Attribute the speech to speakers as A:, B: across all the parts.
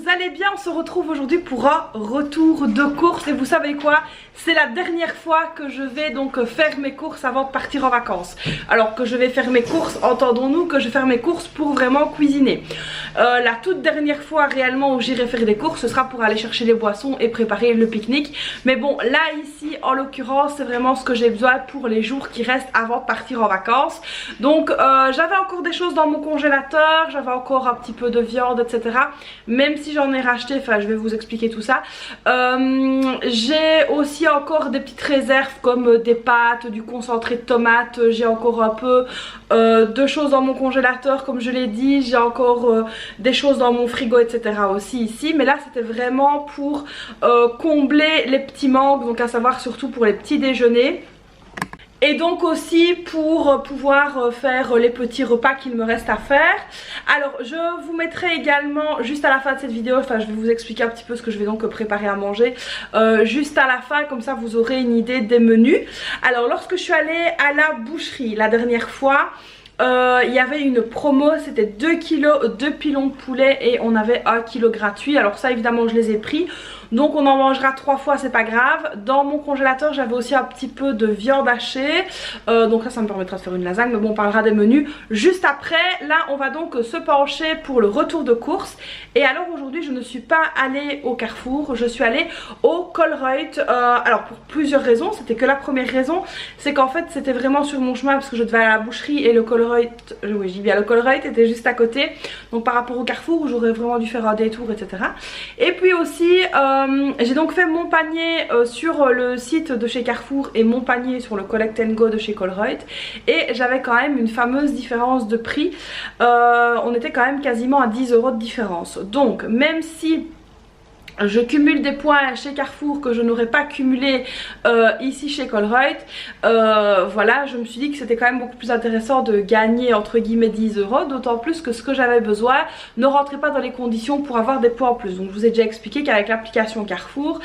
A: vous allez bien? On se retrouve aujourd'hui pour un retour de course et vous savez quoi? C'est la dernière fois que je vais donc faire mes courses avant de partir en vacances. Alors que je vais faire mes courses, entendons-nous que je vais faire mes courses pour vraiment cuisiner. La toute dernière fois réellement où j'irai faire des courses, ce sera pour aller chercher les boissons et préparer le pique-nique. Mais bon, là ici en l'occurrence c'est vraiment ce que j'ai besoin pour les jours qui restent avant de partir en vacances. Donc j'avais encore des choses dans mon congélateur, j'avais encore un petit peu de viande, etc. Même si j'en ai racheté, enfin je vais vous expliquer tout ça. J'ai aussi encore des petites réserves comme des pâtes, du concentré de tomates. J'ai encore un peu de choses dans mon congélateur comme je l'ai dit. J'ai encore des choses dans mon frigo, etc. aussi ici. Mais là c'était vraiment pour combler les petits manques, donc à savoir surtout pour les petits déjeuners. Et donc aussi pour pouvoir faire les petits repas qu'il me reste à faire. Alors je vous mettrai également juste à la fin de cette vidéo, enfin je vais vous expliquer un petit peu ce que je vais donc préparer à manger juste à la fin, comme ça vous aurez une idée des menus. Alors lorsque je suis allée à la boucherie la dernière fois, il y avait une promo, c'était 2 kilos, 2 pilons de poulet et on avait 1 kilo gratuit. Alors ça évidemment je les ai pris. Donc on en mangera 3 fois, c'est pas grave. Dans mon congélateur j'avais aussi un petit peu de viande hachée, donc là ça me permettra de faire une lasagne. Mais bon, on parlera des menus juste après. Là on va donc se pencher pour le retour de course. Et alors aujourd'hui je ne suis pas allée au Carrefour, je suis allée au Colruyt. Alors pour plusieurs raisons, c'était que la première raison, c'est qu'en fait c'était vraiment sur mon chemin parce que je devais aller à la boucherie et le Colruyt, oui j'y vais, le Colruyt était juste à côté. Donc par rapport au Carrefour j'aurais vraiment dû faire un détour, etc. Et puis aussi j'ai donc fait mon panier sur le site de chez Carrefour et mon panier sur le Collect & Go de chez Colruyt. Et j'avais quand même une fameuse différence de prix. On était quand même quasiment à 10 € de différence. Donc même si je cumule des points chez Carrefour que je n'aurais pas cumulé ici chez Colruyt, voilà, je me suis dit que c'était quand même beaucoup plus intéressant de gagner entre guillemets 10 €, d'autant plus que ce que j'avais besoin ne rentrait pas dans les conditions pour avoir des points en plus. Donc je vous ai déjà expliqué qu'avec l'application Carrefour,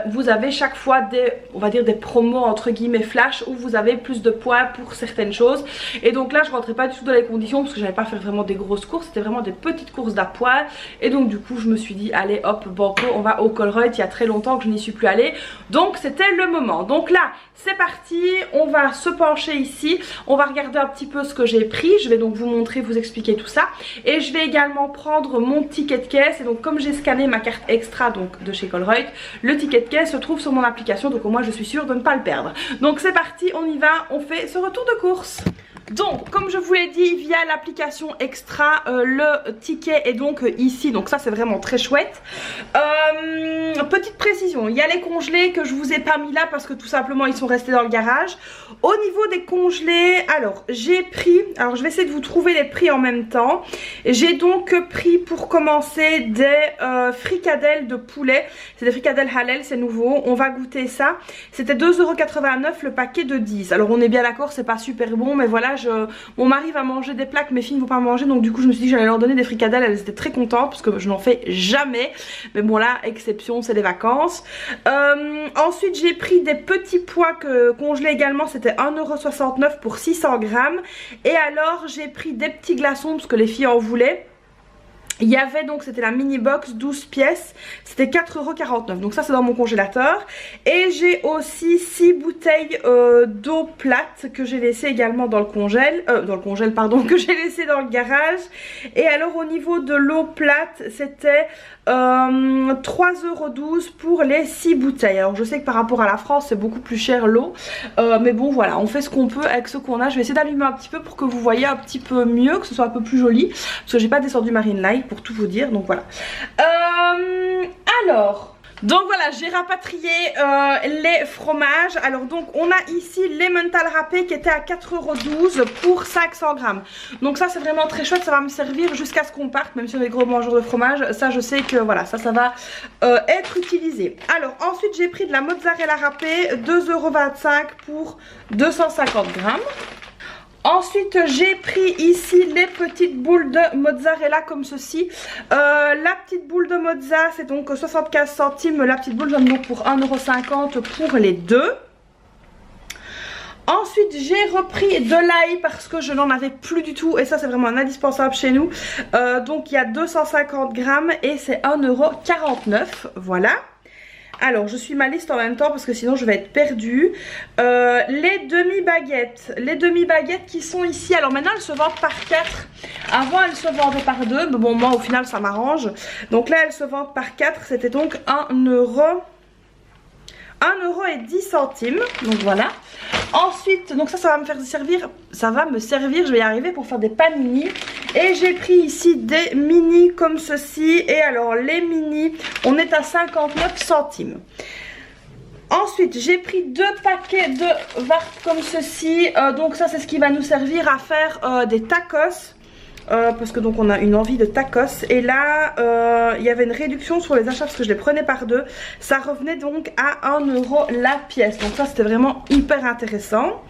A: vous avez chaque fois des, on va dire des promos entre guillemets flash où vous avez plus de points pour certaines choses. Et donc là je rentrais pas du tout dans les conditions parce que j'avais pas fait vraiment des grosses courses, c'était vraiment des petites courses d'appoint. Et donc du coup je me suis dit allez hop, bon, on va au Colruyt, il y a très longtemps que je n'y suis plus allée, donc c'était le moment. Donc là c'est parti, on va se pencher ici, on va regarder un petit peu ce que j'ai pris. Je vais donc vous montrer, vous expliquer tout ça, et je vais également prendre mon ticket de caisse. Et donc comme j'ai scanné ma carte extra donc de chez Colruyt, le ticket de caisse se trouve sur mon application, donc au moins je suis sûre de ne pas le perdre. Donc c'est parti, on y va, on fait ce retour de course. Donc comme je vous l'ai dit, via l'application extra, le ticket est donc ici, donc ça c'est vraiment très chouette. Petite précision, il y a les congelés que je vous ai pas mis là parce que tout simplement ils sont restés dans le garage. Au niveau des congelés, alors j'ai pris, alors je vais essayer de vous trouver les prix en même temps. J'ai donc pris pour commencer des fricadelles de poulet, c'est des fricadelles halal, c'est nouveau, on va goûter ça. C'était 2,89 € le paquet de 10. Alors on est bien d'accord, c'est pas super bon, mais voilà, mon mari va manger des plats que mes filles ne vont pas manger, donc du coup je me suis dit que j'allais leur donner des fricadelles. Elles étaient très contentes parce que je n'en fais jamais, mais bon là exception, c'est les vacances. Ensuite j'ai pris des petits pois congelés également, c'était 1,69 € pour 600 grammes. Et alors j'ai pris des petits glaçons parce que les filles en voulaient. Il y avait donc, c'était la mini box 12 pièces, c'était 4,49 €, donc ça c'est dans mon congélateur. Et j'ai aussi 6 bouteilles d'eau plate que j'ai laissé également dans le congèle, que j'ai laissé dans le garage. Et alors au niveau de l'eau plate, c'était 3,12 € pour les 6 bouteilles. Alors je sais que par rapport à la France c'est beaucoup plus cher l'eau, mais bon voilà, on fait ce qu'on peut avec ce qu'on a. Je vais essayer d'allumer un petit peu pour que vous voyez un petit peu mieux, que ce soit un peu plus joli, parce que j'ai pas descendu Marine Light pour tout vous dire, donc voilà. Donc voilà, j'ai rapatrié les fromages. Alors donc on a ici l'Emmental râpé qui était à 4,12 € pour 500 grammes. Donc ça c'est vraiment très chouette, ça va me servir jusqu'à ce qu'on parte, même si on est gros mangeurs de fromage. Ça je sais que voilà, ça va être utilisé. Alors ensuite j'ai pris de la mozzarella râpée, 2,25 € pour 250 grammes. Ensuite j'ai pris ici les petites boules de mozzarella comme ceci. La petite boule de mozza c'est donc 75 centimes. La petite boule j'en ai donc pour 1,50 € pour les deux. Ensuite j'ai repris de l'ail parce que je n'en avais plus du tout et ça c'est vraiment un indispensable chez nous. Donc il y a 250 grammes et c'est 1,49 €, voilà. Alors je suis ma liste en même temps parce que sinon je vais être perdue. Les demi-baguettes qui sont ici, alors maintenant elles se vendent par 4. Avant elles se vendaient par 2, mais bon moi au final ça m'arrange. Donc là elles se vendent par 4, c'était donc 1,10 €, donc voilà. Ensuite, donc ça va me servir, je vais y arriver pour faire des panini. Et j'ai pris ici des mini comme ceci. Et alors les mini, on est à 59 centimes. Ensuite, j'ai pris 2 paquets de Warp comme ceci. Donc ça c'est ce qui va nous servir à faire des tacos. Parce que donc on a une envie de tacos et là il y avait une réduction sur les achats parce que je les prenais par 2, ça revenait donc à 1 € la pièce, donc ça c'était vraiment hyper intéressant.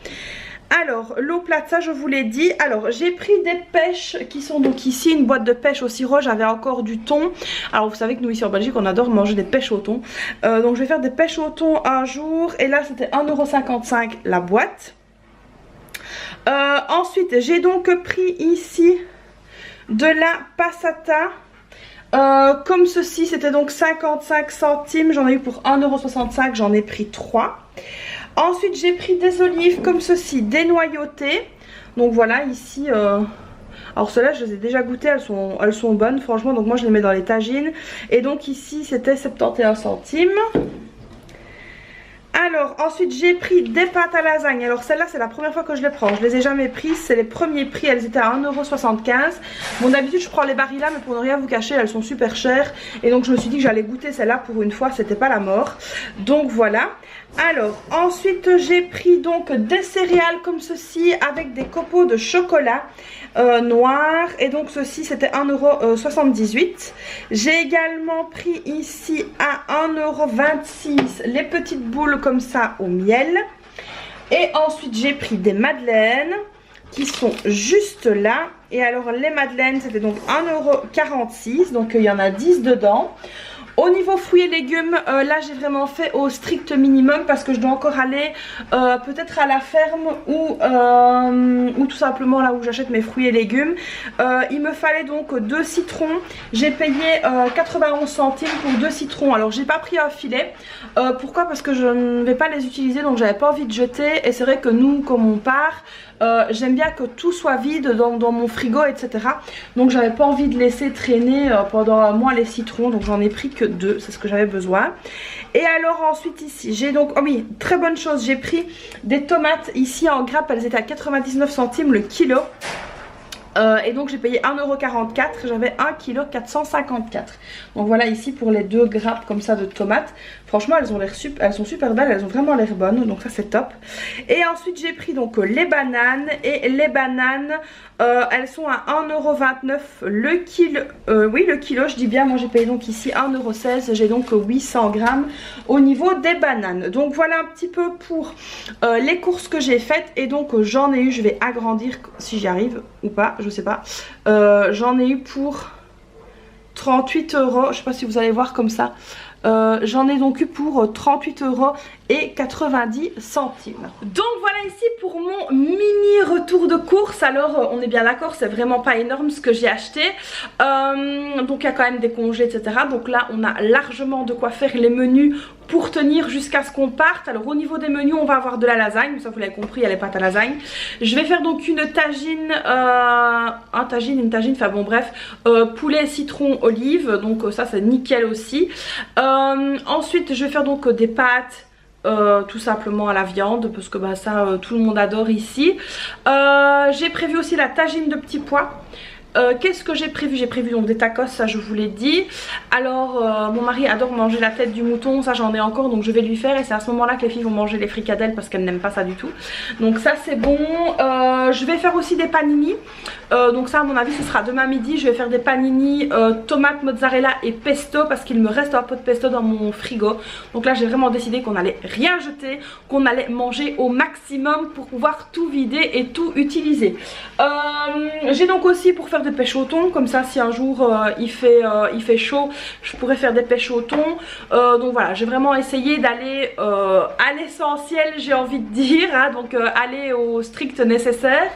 A: Alors l'eau plate, ça je vous l'ai dit. Alors j'ai pris des pêches qui sont donc ici, une boîte de pêche au sirop, j'avais encore du thon. Alors vous savez que nous ici en Belgique on adore manger des pêches au thon, donc je vais faire des pêches au thon un jour et là c'était 1,55 € la boîte. Ensuite j'ai donc pris ici de la passata comme ceci, c'était donc 55 centimes, j'en ai eu pour 1,65 €, j'en ai pris 3. Ensuite j'ai pris des olives comme ceci, dénoyautées, donc voilà ici alors celles-là je les ai déjà goûtées, elles sont bonnes franchement, donc moi je les mets dans les tagines et donc ici c'était 71 centimes. Alors ensuite j'ai pris des pâtes à lasagne. Alors celle-là c'est la première fois que je les prends, je les ai jamais prises, c'est les premiers prix, elles étaient à 1,75 €. Bon d'habitude je prends les Barilla mais pour ne rien vous cacher elles sont super chères. Et donc je me suis dit que j'allais goûter celle-là pour une fois, c'était pas la mort. Donc voilà. Alors ensuite j'ai pris donc des céréales comme ceci avec des copeaux de chocolat noir. Et donc ceci c'était 1,78 €. J'ai également pris ici à 1,26 € les petites boules comme ça au miel. Et ensuite j'ai pris des madeleines qui sont juste là. Et alors les madeleines c'était donc 1,46 €, donc il y en a 10 dedans. Au niveau fruits et légumes, là j'ai vraiment fait au strict minimum parce que je dois encore aller peut-être à la ferme ou tout simplement là où j'achète mes fruits et légumes. Il me fallait donc 2 citrons, j'ai payé 91 centimes pour 2 citrons. Alors j'ai pas pris un filet, pourquoi? Parce que je ne vais pas les utiliser, donc j'avais pas envie de jeter. Et c'est vrai que nous comme on part, j'aime bien que tout soit vide dans mon frigo etc. Donc j'avais pas envie de laisser traîner pendant un mois les citrons, donc j'en ai pris que 2, c'est ce que j'avais besoin. Et alors ensuite ici j'ai donc, oh oui très bonne chose, j'ai pris des tomates ici en grappe, elles étaient à 99 centimes le kilo. Et donc j'ai payé 1,44 €, j'avais 1 kg 454. Donc voilà ici pour les 2 grappes comme ça de tomates. Franchement elles sont super belles, elles ont vraiment l'air bonnes, donc ça c'est top. Et ensuite j'ai pris donc les bananes, et les bananes elles sont à 1,29 € le kilo. Oui le kilo je dis bien, moi j'ai payé donc ici 1,16 €, j'ai donc 800 grammes au niveau des bananes. Donc voilà un petit peu pour les courses que j'ai faites. Et donc j'en ai eu, je vais agrandir si j'y arrive ou pas, je sais pas, j'en ai eu pour 38 €, je sais pas si vous allez voir comme ça. J'en ai donc eu pour 38,90 €. Donc voilà ici pour mon mini retour de course. Alors on est bien d'accord, c'est vraiment pas énorme ce que j'ai acheté. Donc il y a quand même des congés etc. Donc là on a largement de quoi faire les menus pour tenir jusqu'à ce qu'on parte. Alors au niveau des menus on va avoir de la lasagne, ça vous l'avez compris, il y a les pâtes à lasagne. Je vais faire donc une tagine, une tagine, enfin bon bref, poulet, citron, olive, donc ça c'est nickel aussi. Ensuite je vais faire donc des pâtes tout simplement à la viande parce que bah, ça tout le monde adore ici. J'ai prévu aussi la tagine de petits pois. Qu'est-ce que j'ai prévu? J'ai prévu donc des tacos, ça je vous l'ai dit. Alors mon mari adore manger la tête du mouton, ça j'en ai encore, donc je vais lui faire. Et c'est à ce moment là que les filles vont manger les fricadelles parce qu'elles n'aiment pas ça du tout. Donc ça c'est bon. Je vais faire aussi des panini. Donc ça à mon avis ce sera demain midi. Je vais faire des panini tomate, mozzarella et pesto parce qu'il me reste un pot de pesto dans mon frigo. Donc là j'ai vraiment décidé qu'on allait rien jeter, qu'on allait manger au maximum pour pouvoir tout vider et tout utiliser. J'ai donc aussi pour faire des pêches au thon, comme ça si un jour il fait chaud, je pourrais faire des pêches au thon. Donc voilà, j'ai vraiment essayé d'aller à l'essentiel, j'ai envie de dire, hein, donc aller au strict nécessaire.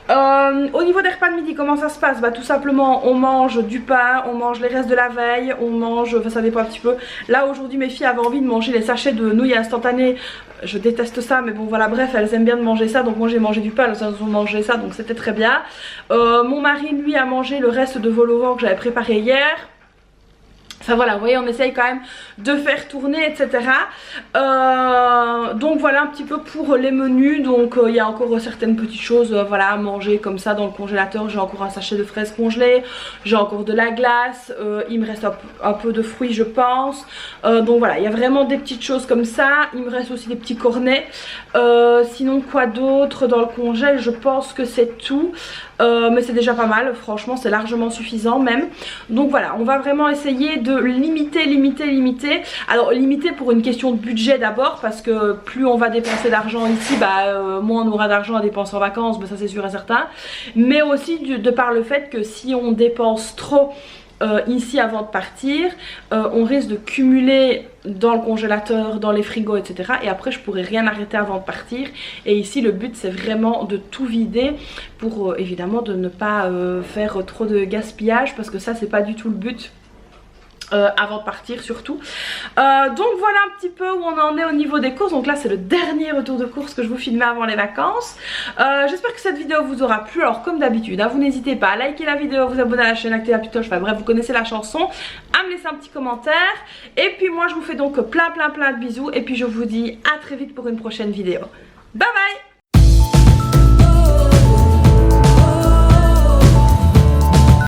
A: Au niveau des repas de midi, comment ça se passe? Bah tout simplement on mange du pain, on mange les restes de la veille, on mange, enfin ça dépend un petit peu. Là aujourd'hui mes filles avaient envie de manger les sachets de nouilles instantanées. Je déteste ça, mais bon voilà, bref, elles aiment bien de manger ça, donc moi j'ai mangé du pain, elles ont mangé ça, donc c'était très bien. Mon mari lui a mangé le reste de vol au vent que j'avais préparé hier. Enfin voilà, vous voyez, on essaye quand même de faire tourner, etc. Donc voilà un petit peu pour les menus. Donc il y a encore certaines petites choses voilà, à manger comme ça dans le congélateur. J'ai encore un sachet de fraises congelées, j'ai encore de la glace, il me reste un peu de fruits je pense. Donc voilà, il y a vraiment des petites choses comme ça. Il me reste aussi des petits cornets. Sinon quoi d'autre dans le congèle? Je pense que c'est tout. Mais c'est déjà pas mal, franchement c'est largement suffisant même. Donc voilà, on va vraiment essayer de limiter. Alors limiter pour une question de budget d'abord, parce que plus on va dépenser d'argent ici, bah moins on aura d'argent à dépenser en vacances, bah, ça c'est sûr et certain. Mais aussi de par le fait que si on dépense trop ici avant de partir, on risque de cumuler dans le congélateur, dans les frigos, etc. Et après je pourrais rien arrêter avant de partir. Et ici le but c'est vraiment de tout vider pour évidemment de ne pas faire trop de gaspillage, parce que ça c'est pas du tout le but. Avant de partir surtout. Donc voilà un petit peu où on en est au niveau des courses. Donc là c'est le dernier retour de course que je vous filmais avant les vacances. J'espère que cette vidéo vous aura plu. Alors comme d'habitude hein, vous n'hésitez pas à liker la vidéo, vous abonner à la chaîne, activer la petite cloche, enfin bref vous connaissez la chanson, à me laisser un petit commentaire. Et puis moi je vous fais donc plein de bisous. Et puis je vous dis à très vite pour une prochaine vidéo. Bye bye.